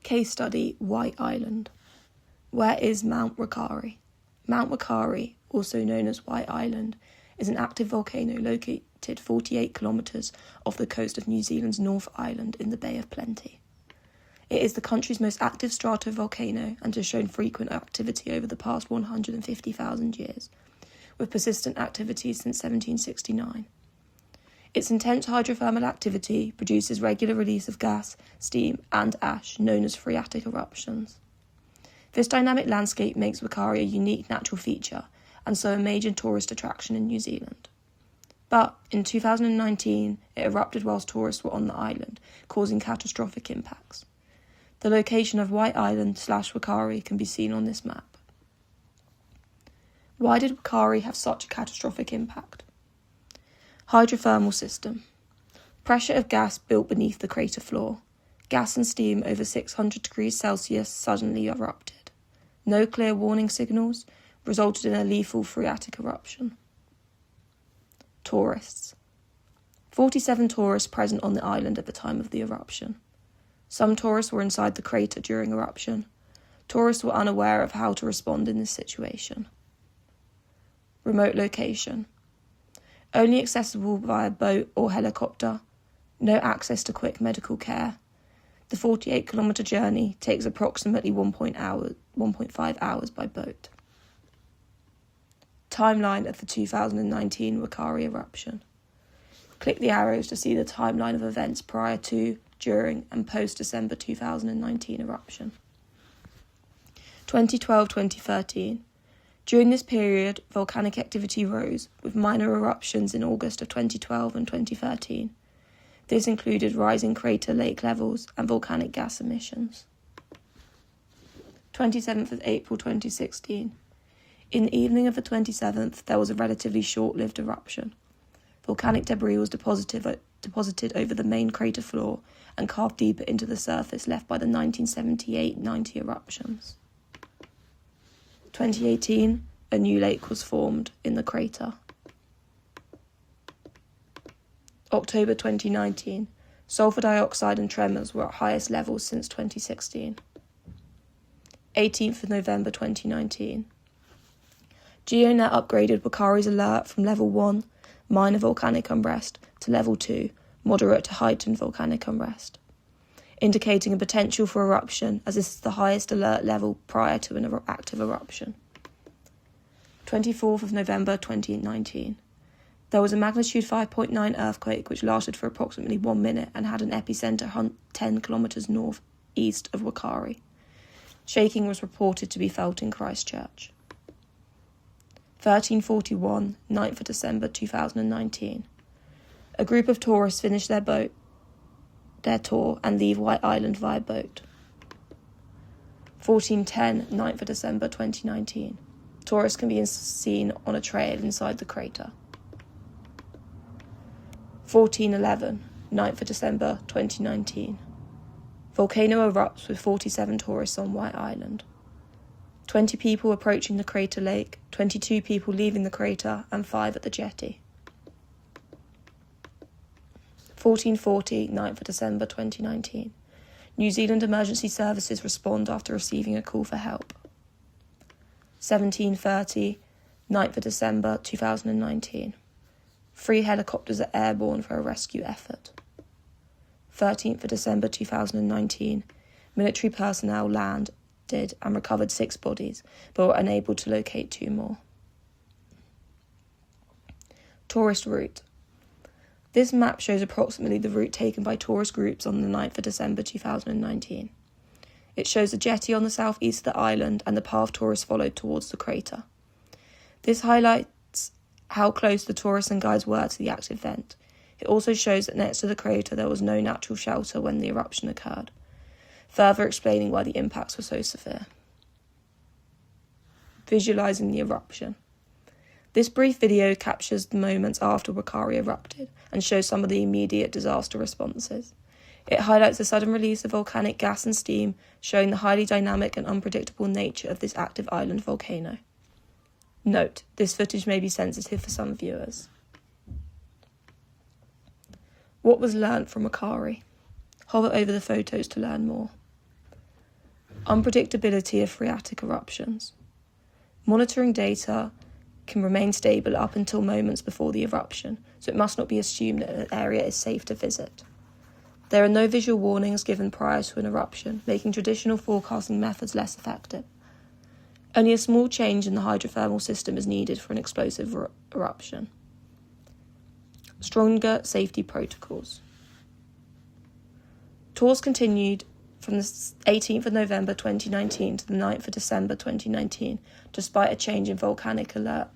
Case study, White Island. Where is Mount Wakari? Mount Wakari, also known as White Island, is an active volcano located 48 kilometres off the coast of New Zealand's North Island in the Bay of Plenty. It is the country's most active stratovolcano and has shown frequent activity over the past 150,000 years, with persistent activity since 1769. Its intense hydrothermal activity produces regular release of gas, steam and ash, known as phreatic eruptions. This dynamic landscape makes Wakari a unique natural feature and so a major tourist attraction in New Zealand. But in 2019, it erupted whilst tourists were on the island, causing catastrophic impacts. The location of White Island/Wakari can be seen on this map. Why did Wakari have such a catastrophic impact? Hydrothermal system. Pressure of gas built beneath the crater floor. Gas and steam over 600 degrees Celsius suddenly erupted. No clear warning signals, resulted in a lethal phreatic eruption. Tourists. 47 tourists present on the island at the time of the eruption. Some tourists were inside the crater during eruption. Tourists were unaware of how to respond in this situation. Remote location. Only accessible via boat or helicopter. No access to quick medical care. The 48-kilometre journey takes approximately 1.5 hours by boat. Timeline of the 2019 Wakari eruption. Click the arrows to see the timeline of events prior to, during and post-December 2019 eruption. 2012-2013. During this period, volcanic activity rose, with minor eruptions in August of 2012 and 2013. This included rising crater lake levels and volcanic gas emissions. 27th of April 2016. In the evening of the 27th, there was a relatively short-lived eruption. Volcanic debris was deposited over the main crater floor and carved deeper into the surface left by the 1978-90 eruptions. 2018, a new lake was formed in the crater. October 2019, sulfur dioxide and tremors were at highest levels since 2016. 18th of November 2019. GeoNet upgraded Wakari's alert from level 1, minor volcanic unrest, to level 2, moderate to heightened volcanic unrest, indicating a potential for eruption as this is the highest alert level prior to an active eruption. 24th of November 2019. There was a magnitude 5.9 earthquake which lasted for approximately 1 minute and had an epicentre 10 kilometres north-east of Wakari. Shaking was reported to be felt in Christchurch. 1341, 9th of December 2019. A group of tourists finish their tour and leave White Island via boat. 1410, 9th of December 2019. Tourists can be seen on a trail inside the crater. 1411, 9th of December 2019. Volcano erupts with 47 tourists on White Island. 20 people approaching the crater lake, 22 people leaving the crater, and 5 at the jetty. 1440, 9th of December 2019. New Zealand Emergency Services respond after receiving a call for help. 1730, 9th of December 2019. 3 helicopters are airborne for a rescue effort. 13th of December 2019. Military personnel landed and recovered 6 bodies, but were unable to locate 2 more. Tourist route. This map shows approximately the route taken by tourist groups on the 9th of December 2019. It shows a jetty on the southeast of the island and the path tourists followed towards the crater. This highlights how close the tourists and guides were to the active vent. It also shows that next to the crater there was no natural shelter when the eruption occurred, further explaining why the impacts were so severe. Visualising the eruption. This brief video captures the moments after Wakari erupted and shows some of the immediate disaster responses. It highlights the sudden release of volcanic gas and steam, showing the highly dynamic and unpredictable nature of this active island volcano. Note, this footage may be sensitive for some viewers. What was learnt from Wakari? Hover over the photos to learn more. Unpredictability of phreatic eruptions. Monitoring data can remain stable up until moments before the eruption, so it must not be assumed that an area is safe to visit. There are no visual warnings given prior to an eruption, making traditional forecasting methods less effective. Only a small change in the hydrothermal system is needed for an explosive eruption. Stronger safety protocols. Tours continued from the 18th of November 2019 to the 9th of December 2019, despite a change in volcanic alert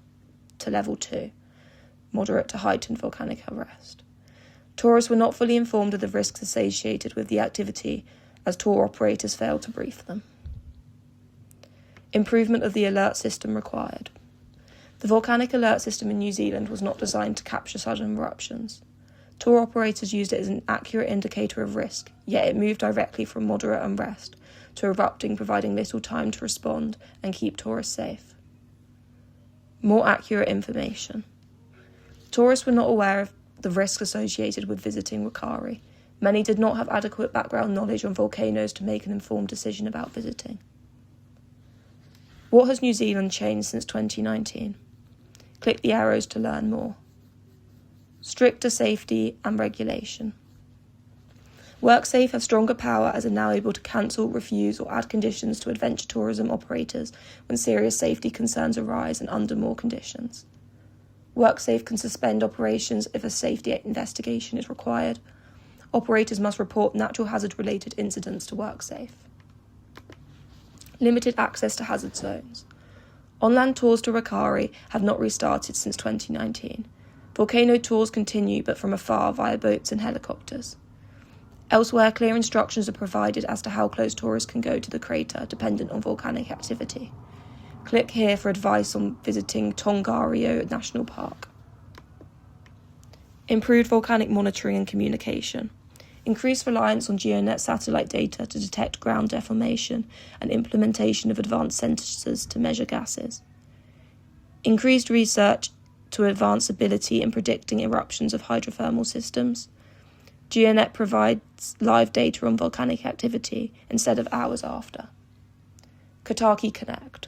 to level 2, moderate to heightened volcanic arrest. Tourists were not fully informed of the risks associated with the activity, as tour operators failed to brief them. Improvement of the alert system required. The volcanic alert system in New Zealand was not designed to capture sudden eruptions. Tour operators used it as an accurate indicator of risk, yet it moved directly from moderate unrest to erupting, providing little time to respond and keep tourists safe. More accurate information. Tourists were not aware of the risks associated with visiting Rokkari. Many did not have adequate background knowledge on volcanoes to make an informed decision about visiting. What has New Zealand changed since 2019? Click the arrows to learn more. Stricter safety and regulation. WorkSafe have stronger power as are now able to cancel, refuse or add conditions to adventure tourism operators when serious safety concerns arise and under more conditions. WorkSafe can suspend operations if a safety investigation is required. Operators must report natural hazard-related incidents to WorkSafe. Limited access to hazard zones. On-land tours to Rokkari have not restarted since 2019. Volcano tours continue, but from afar via boats and helicopters. Elsewhere, clear instructions are provided as to how close tourists can go to the crater, dependent on volcanic activity. Click here for advice on visiting Tongariro National Park. Improved volcanic monitoring and communication. Increased reliance on GeoNet satellite data to detect ground deformation and implementation of advanced sensors to measure gases. Increased research to advance ability in predicting eruptions of hydrothermal systems. GeoNet provides live data on volcanic activity instead of hours after. Kotahi Connect.